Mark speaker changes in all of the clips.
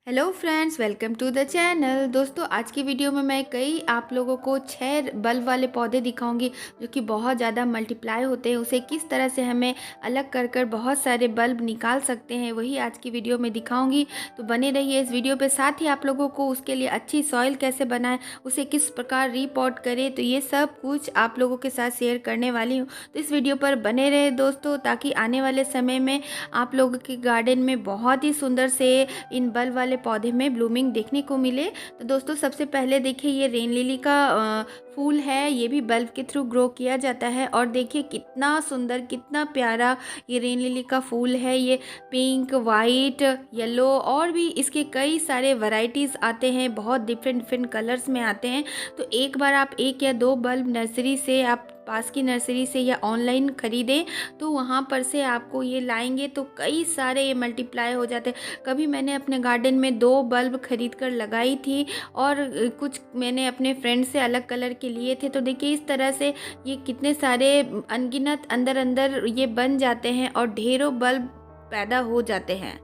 Speaker 1: Hello friends, welcome to the channel. दोस्तों, आज की वीडियो में मैं आप लोगों को 6 बल्ब वाले पौधे दिखाऊंगी जो कि बहुत ज़्यादा मल्टीप्लाई होते हैं। उसे किस तरह से हमें अलग कर कर बहुत सारे बल्ब निकाल सकते हैं, वही आज की वीडियो में दिखाऊंगी। तो बने रहिए इस वीडियो पे। साथ ही आप लोगों को उसके लिए अच्छी सॉइल कैसे बनाएं, उसे किस प्रकार रीपॉट करें, तो ये सब कुछ आप लोगों के साथ शेयर करने वाली हूँ। तो इस वीडियो पर बने रहे दोस्तों, ताकि आने वाले समय में आप लोगों के गार्डन में बहुत ही सुंदर से इन बल्ब वाले पौधे में ब्लूमिंग देखने को मिले। तो दोस्तों, सबसे पहले देखिए, ये रेन लिली का फूल है। ये भी बल्ब के थ्रू ग्रो किया जाता है और देखिए कितना सुंदर, कितना प्यारा ये रेन लिली का फूल है। ये पिंक, वाइट, येलो और भी इसके कई सारे वैरायटीज़ आते हैं, बहुत डिफरेंट डिफरेंट कलर्स में आते हैं। तो एक बार आप 1 या 2 बल्ब नर्सरी से, आप पास की नर्सरी से या ऑनलाइन ख़रीदें, तो वहाँ पर से आपको ये लाएंगे तो कई सारे ये मल्टीप्लाई हो जाते हैं। कभी मैंने अपने गार्डन में 2 बल्ब खरीद कर लगाई थी और कुछ मैंने अपने फ्रेंड से अलग कलर के लिए थे। तो देखिए इस तरह से ये कितने सारे अनगिनत अंदर अंदर ये बन जाते हैं और ढेरों बल्ब पैदा हो जाते हैं।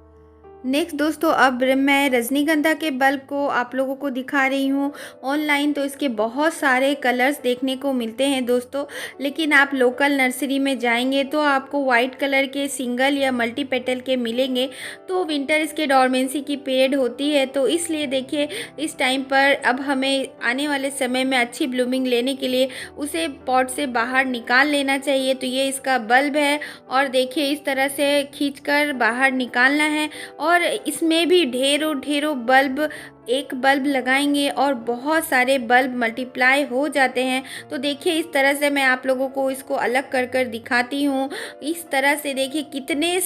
Speaker 1: नेक्स्ट दोस्तों, अब मैं रजनीगंधा के बल्ब को आप लोगों को दिखा रही हूँ। ऑनलाइन तो इसके बहुत सारे कलर्स देखने को मिलते हैं दोस्तों, लेकिन आप लोकल नर्सरी में जाएंगे तो आपको वाइट कलर के सिंगल या मल्टी पेटल के मिलेंगे। तो विंटर इसके डॉर्मेंसी की पीरियड होती है, तो इसलिए देखिए इस टाइम पर अब हमें आने वाले समय में अच्छी ब्लूमिंग लेने के लिए उसे पॉट से बाहर निकाल लेना चाहिए। तो ये इसका बल्ब है और देखिए इस तरह से खींचकर बाहर निकालना है और इसमें भी ढेरों ढेरों बल्ब, एक बल्ब लगाएंगे और बहुत सारे बल्ब मल्टीप्लाई हो जाते हैं। तो देखिए इस तरह से मैं आप लोगों को इसको अलग कर कर दिखाती हूँ। इस तरह से देखिए कितने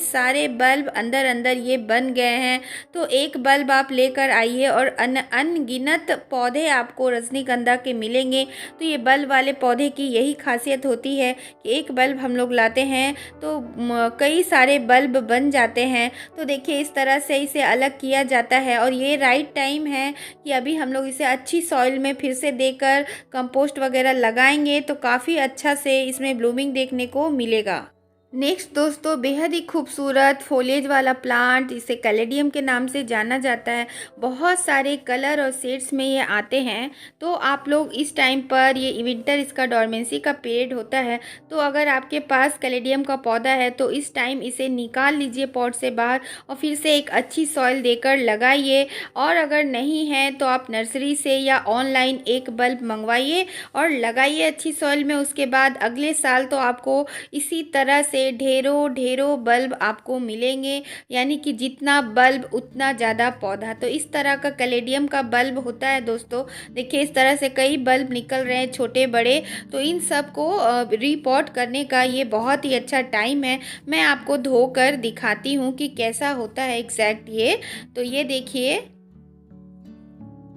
Speaker 1: सारे बल्ब अंदर अंदर ये बन गए हैं। तो एक बल्ब आप लेकर आइए और अनगिनत पौधे आपको रजनीगंधा के मिलेंगे। तो ये बल्ब वाले पौधे की यही खासियत होती है कि एक बल्ब हम लोग लाते हैं तो कई सारे बल्ब बन जाते हैं। तो देखिए इस तरह से इसे अलग किया जाता है और ये राइट टाइम है कि अभी हम लोग इसे अच्छी सॉइल में फिर से देकर कंपोस्ट वगैरह लगाएंगे तो काफ़ी अच्छा से इसमें ब्लूमिंग देखने को मिलेगा। नेक्स्ट दोस्तों, बेहद ही खूबसूरत फोलिएज वाला प्लांट, इसे कैलेडियम के नाम से जाना जाता है। बहुत सारे कलर और शेड्स में ये आते हैं। तो आप लोग इस टाइम पर, ये विंटर इसका डॉर्मेंसी का पीरियड होता है, तो अगर आपके पास कैलेडियम का पौधा है तो इस टाइम इसे निकाल लीजिए पॉट से बाहर और फिर से एक अच्छी सॉइल देकर लगाइए। और अगर नहीं है तो आप नर्सरी से या ऑनलाइन एक बल्ब मंगवाइए और लगाइए अच्छी सॉइल में। उसके बाद अगले साल तो आपको इसी तरह से ढेरों ढेरों बल्ब आपको मिलेंगे, यानी कि जितना बल्ब उतना ज़्यादा पौधा। तो इस तरह का कैलेडियम का बल्ब होता है दोस्तों। देखिए इस तरह से कई बल्ब निकल रहे हैं, छोटे बड़े। तो इन सब को रीपॉट करने का ये बहुत ही अच्छा टाइम है। मैं आपको धोकर दिखाती हूँ कि कैसा होता है एग्जैक्ट ये। तो ये देखिए।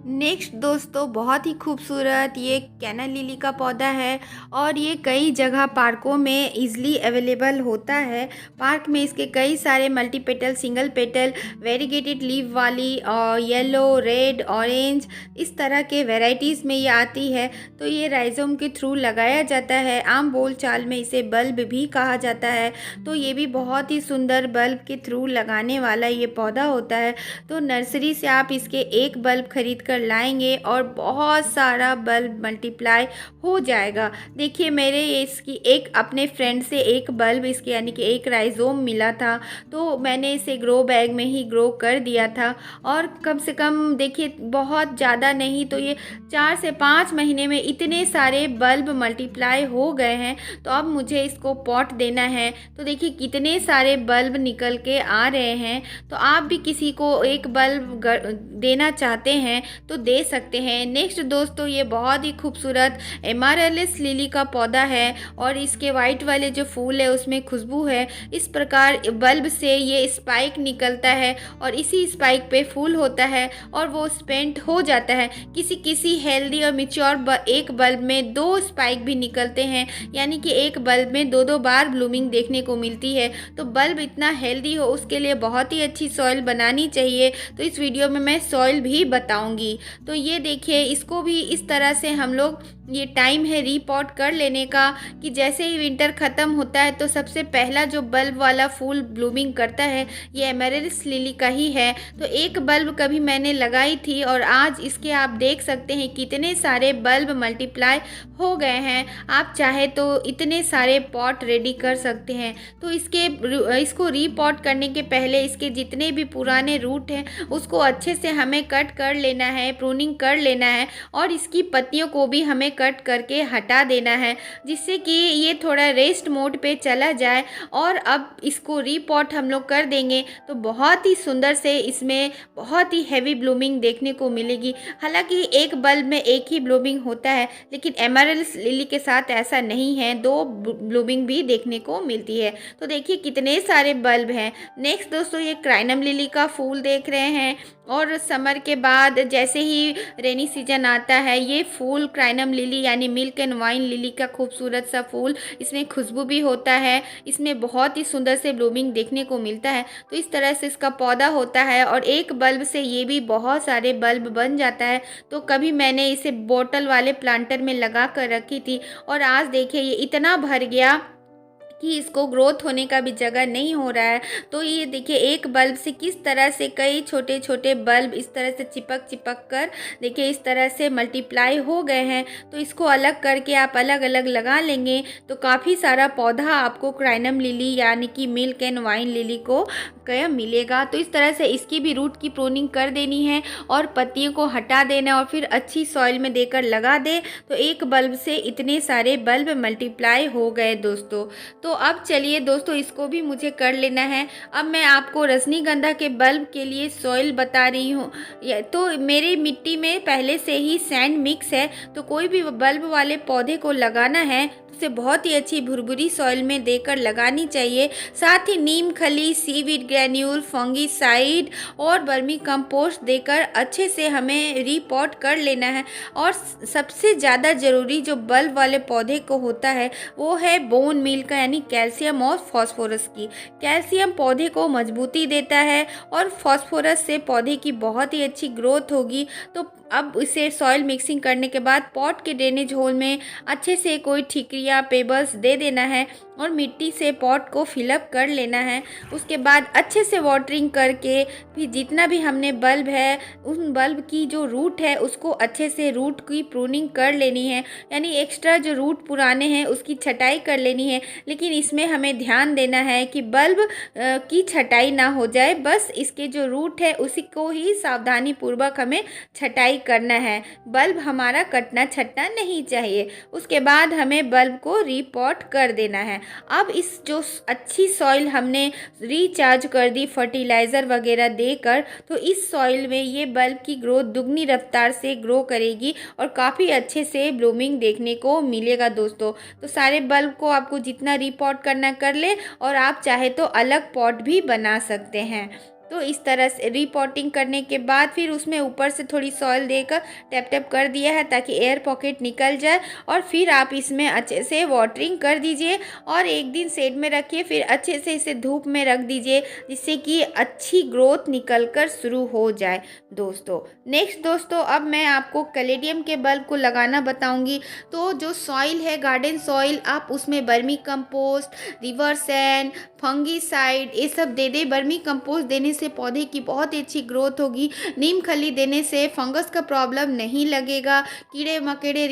Speaker 1: नेक्स्ट दोस्तों, बहुत ही खूबसूरत ये कैनल लिली का पौधा है और ये कई जगह पार्कों में इजीली अवेलेबल होता है। पार्क में इसके कई सारे multi petal, single petal, variegated leave वाली और येलो, रेड, ऑरेंज, इस तरह के वैरायटीज़ में ये आती है। तो ये राइजोम के थ्रू लगाया जाता है। आम बोल चाल में इसे बल्ब भी कहा जाता है। तो ये भी बहुत ही सुंदर बल्ब के थ्रू लगाने वाला ये पौधा होता है। तो नर्सरी से आप इसके एक बल्ब खरीद कर लाएंगे और बहुत सारा बल्ब मल्टीप्लाई हो जाएगा। देखिए मेरे इसकी एक अपने फ्रेंड से एक बल्ब, इसके यानी कि एक राइजोम मिला था, तो मैंने इसे ग्रो बैग में ही ग्रो कर दिया था। और कम से कम देखिए, बहुत ज़्यादा नहीं तो ये 4 से 5 महीने में इतने सारे बल्ब मल्टीप्लाई हो गए हैं। तो अब मुझे इसको पॉट देना है। तो देखिए कितने सारे बल्ब निकल के आ रहे हैं। तो आप भी किसी को एक बल्ब देना चाहते हैं तो दे सकते हैं। नेक्स्ट दोस्तों, ये बहुत ही खूबसूरत एमारेलिस लिली का पौधा है और इसके वाइट वाले जो फूल है उसमें खुशबू है। इस प्रकार बल्ब से ये स्पाइक निकलता है और इसी स्पाइक पे फूल होता है और वो स्पेंट हो जाता है। किसी हेल्दी और मिच्योर एक बल्ब में 2 स्पाइक भी निकलते हैं, यानी कि एक बल्ब में 2-2 बार ब्लूमिंग देखने को मिलती है। तो बल्ब इतना हेल्दी हो उसके लिए बहुत ही अच्छी सॉइल बनानी चाहिए। तो इस वीडियो में मैं सॉइल भी बताऊंगी। तो ये देखिए, इसको भी इस तरह से हम लोग ये टाइम है रीपॉट कर लेने का कि जैसे ही विंटर ख़त्म होता है तो सबसे पहला जो बल्ब वाला फूल ब्लूमिंग करता है ये एमेरिल्स लिली का ही है। तो एक बल्ब कभी मैंने लगाई थी और आज इसके आप देख सकते हैं कितने सारे बल्ब मल्टीप्लाई हो गए हैं। आप चाहे तो इतने सारे पॉट रेडी कर सकते हैं। तो इसको रीपॉट करने के पहले इसके जितने भी पुराने रूट हैं उसको अच्छे से हमें कट कर लेना है, प्रूनिंग कर लेना है और इसकी पत्तियों को भी हमें कट करके हटा देना है जिससे कि ये थोड़ा रेस्ट मोड पे चला जाए। और अब इसको रीपॉट हम लोग कर देंगे तो बहुत ही सुंदर से इसमें बहुत ही हैवी ब्लूमिंग देखने को मिलेगी। हालांकि एक बल्ब में एक ही ब्लूमिंग होता है लेकिन एमरल्ड लिली के साथ ऐसा नहीं है, दो ब्लूमिंग भी देखने को मिलती है। तो देखिए कितने सारे बल्ब हैं। नेक्स्ट दोस्तों ये क्राइनम लिली का फूल देख रहे हैं और समर के बाद जैसे ही रेनी सीजन आता है ये फूल क्राइनम लिली यानी मिल्क एंड वाइन लिली का खूबसूरत सा फूल, इसमें खुशबू भी होता है, इसमें बहुत ही सुंदर से ब्लूमिंग देखने को मिलता है। तो इस तरह से इसका पौधा होता है और एक बल्ब से ये भी बहुत सारे बल्ब बन जाता है। तो कभी मैंने इसे बोतल वाले प्लांटर में लगा कर रखी थी और आज देखिए ये इतना भर गया कि इसको ग्रोथ होने का भी जगह नहीं हो रहा है। तो ये देखिए एक बल्ब से किस तरह से कई छोटे छोटे बल्ब इस तरह से चिपक चिपक कर देखिए इस तरह से मल्टीप्लाई हो गए हैं। तो इसको अलग करके आप अलग अलग लगा लेंगे तो काफ़ी सारा पौधा आपको क्राइनम लिली यानी कि मिल्क एंड वाइन लिली को क्या मिलेगा। तो इस तरह से इसकी भी रूट की प्रूनिंग कर देनी है और पत्तियों को हटा देना और फिर अच्छी सॉइल में देकर लगा दे। तो एक बल्ब से इतने सारे बल्ब मल्टीप्लाई हो गए दोस्तों। तो अब चलिए दोस्तों इसको भी मुझे कर लेना है। अब मैं आपको रजनीगंधा के बल्ब के लिए सॉइल बता रही हूँ। तो मेरी मिट्टी में पहले से ही सैंड मिक्स है। तो कोई भी बल्ब वाले पौधे को लगाना है तो उसे बहुत ही अच्छी भुरभुरी सॉइल में देकर लगानी चाहिए। साथ ही नीम खली, सीवीड ग्रैन्यूल, फंगीसाइड और वर्मी कंपोस्ट देकर अच्छे से हमें रीपॉट कर लेना है। और सबसे ज़्यादा ज़रूरी जो बल्ब वाले पौधे को होता है वो है बोन मील का यानी कैल्शियम और फास्फोरस की। कैल्शियम पौधे को मजबूती देता है और फास्फोरस से पौधे की बहुत ही अच्छी ग्रोथ होगी। तो अब इसे सॉइल मिक्सिंग करने के बाद पॉट के ड्रेनेज होल में अच्छे से कोई ठीकरिया पेबल्स दे देना है और मिट्टी से पॉट को फिलअप कर लेना है। उसके बाद अच्छे से वाटरिंग करके फिर जितना भी हमने बल्ब है उन बल्ब की जो रूट है उसको अच्छे से रूट की प्रूनिंग कर लेनी है, यानी एक्स्ट्रा जो रूट पुराने हैं उसकी छटाई कर लेनी है। लेकिन इसमें हमें ध्यान देना है कि बल्ब की छटाई ना हो जाए, बस इसके जो रूट है उसी को ही सावधानी पूर्वक हमें छटाई करना है। बल्ब हमारा कटना छटना नहीं चाहिए। उसके बाद हमें बल्ब को रीपॉट कर देना है। अब इस जो अच्छी सॉइल हमने रिचार्ज कर दी फर्टिलाइज़र वगैरह देकर, तो इस सॉइल में ये बल्ब की ग्रोथ दुगनी रफ्तार से ग्रो करेगी और काफ़ी अच्छे से ब्लूमिंग देखने को मिलेगा दोस्तों। तो सारे बल्ब को आपको जितना रीपॉट करना कर ले और आप चाहे तो अलग पॉट भी बना सकते हैं। तो इस तरह से रीपॉटिंग करने के बाद फिर उसमें ऊपर से थोड़ी सॉइल देकर टैप टैप कर दिया है ताकि एयर पॉकेट निकल जाए। और फिर आप इसमें अच्छे से वाटरिंग कर दीजिए और एक दिन शेड में रखिए, फिर अच्छे से इसे धूप में रख दीजिए जिससे कि अच्छी ग्रोथ निकल कर शुरू हो जाए दोस्तों। नेक्स्ट दोस्तों अब मैं आपको कैलेडियम के बल्ब को लगाना बताऊंगी। तो जो सॉइल है गार्डन सॉइल, आप उसमें vermi compost, river sand, fungicide ये सब दे दे। वर्मी कंपोस्ट देने से पौधे की बहुत ही अच्छी ग्रोथ होगी। नीम खली देने से फंगस का प्रॉब्लम नहीं लगेगा। कीड़े मकोड़े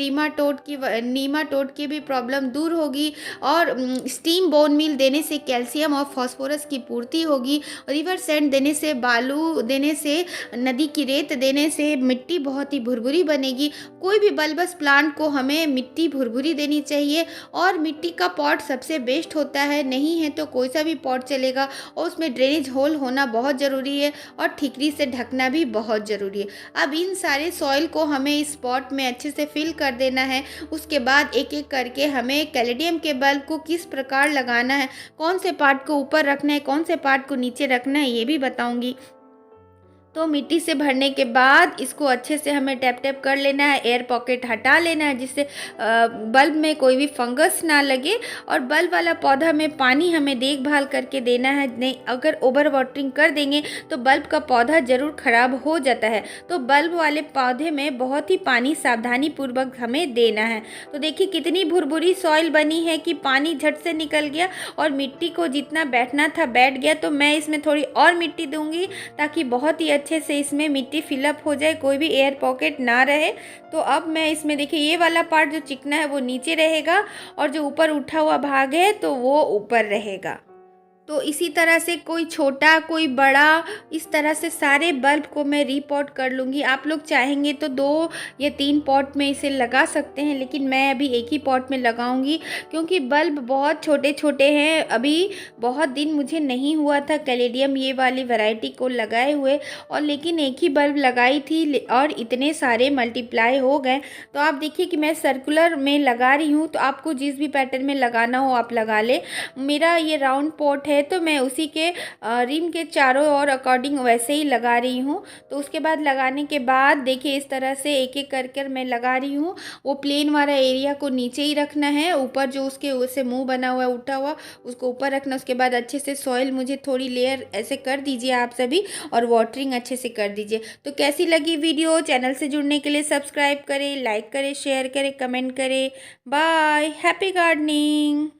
Speaker 1: नीमाटोड की भी प्रॉब्लम दूर होगी। और स्टीम बोन मील देने से कैल्शियम और फास्फोरस की पूर्ति होगी। रिवर सैंड देने से, बालू देने से, नदी की रेत देने से मिट्टी बहुत ही भुरभुरी बनेगी। कोई भी बल्बस प्लांट को हमें मिट्टी भुरभुरी देनी चाहिए और मिट्टी का पॉट सबसे बेस्ट होता है। नहीं है तो कोई सा भी पॉट चलेगा और उसमें ड्रेनेज होल होना बहुत ज़रूरी है और ठीकरी से ढकना भी बहुत ज़रूरी है। अब इन सारे सॉइल को हमें इस पॉट में अच्छे से फिल कर देना है। उसके बाद एक एक करके हमें कैलेडियम के बल्ब को किस प्रकार लगाना है, कौन से पार्ट को ऊपर रखना है, कौन से पार्ट को नीचे रखना है, ये भी बताऊंगी। तो मिट्टी से भरने के बाद इसको अच्छे से हमें टैप टैप कर लेना है, एयर पॉकेट हटा लेना है जिससे बल्ब में कोई भी फंगस ना लगे। और बल्ब वाला पौधा में पानी हमें देखभाल करके देना है, नहीं अगर ओवर वाटरिंग कर देंगे तो बल्ब का पौधा ज़रूर ख़राब हो जाता है। तो बल्ब वाले पौधे में बहुत ही पानी सावधानी पूर्वक हमें देना है। तो देखिए कितनी भुरभुरी सॉइल बनी है कि पानी झट से निकल गया और मिट्टी को जितना बैठना था बैठ गया। तो मैं इसमें थोड़ी और मिट्टी दूंगी ताकि बहुत ही अच्छे से इसमें मिट्टी फिलअप हो जाए, कोई भी एयर पॉकेट ना रहे। तो अब मैं इसमें देखिए ये वाला पार्ट जो चिकना है वो नीचे रहेगा और जो ऊपर उठा हुआ भाग है तो वो ऊपर रहेगा। तो इसी तरह से कोई छोटा कोई बड़ा, इस तरह से सारे बल्ब को मैं रीपॉट कर लूँगी। आप लोग चाहेंगे तो 2 या 3 पॉट में इसे लगा सकते हैं, लेकिन मैं अभी एक ही पॉट में लगाऊंगी क्योंकि बल्ब बहुत छोटे छोटे हैं। अभी बहुत दिन मुझे नहीं हुआ था कैलेडियम ये वाली वैरायटी को लगाए हुए, और लेकिन एक ही बल्ब लगाई थी और इतने सारे मल्टीप्लाई हो गए। तो आप देखिए कि मैं सर्कुलर में लगा रही हूँ, तो आपको जिस भी पैटर्न में लगाना हो आप लगा ले। मेरा ये राउंड पॉट है तो मैं उसी के रिम के चारों ओर अकॉर्डिंग वैसे ही लगा रही हूँ। तो उसके बाद लगाने के बाद देखिए इस तरह से एक एक कर मैं लगा रही हूँ। वो प्लेन वाला एरिया को नीचे ही रखना है, ऊपर जो उसके उससे मुंह बना हुआ है उठा हुआ उसको ऊपर रखना। उसके बाद अच्छे से सॉइल मुझे थोड़ी लेयर ऐसे कर दीजिए आप सभी, और वाटरिंग अच्छे से कर दीजिए। तो कैसी लगी वीडियो, चैनल से जुड़ने के लिए सब्सक्राइब करें, लाइक करें, शेयर करें, कमेंट करें। Bye, happy gardening.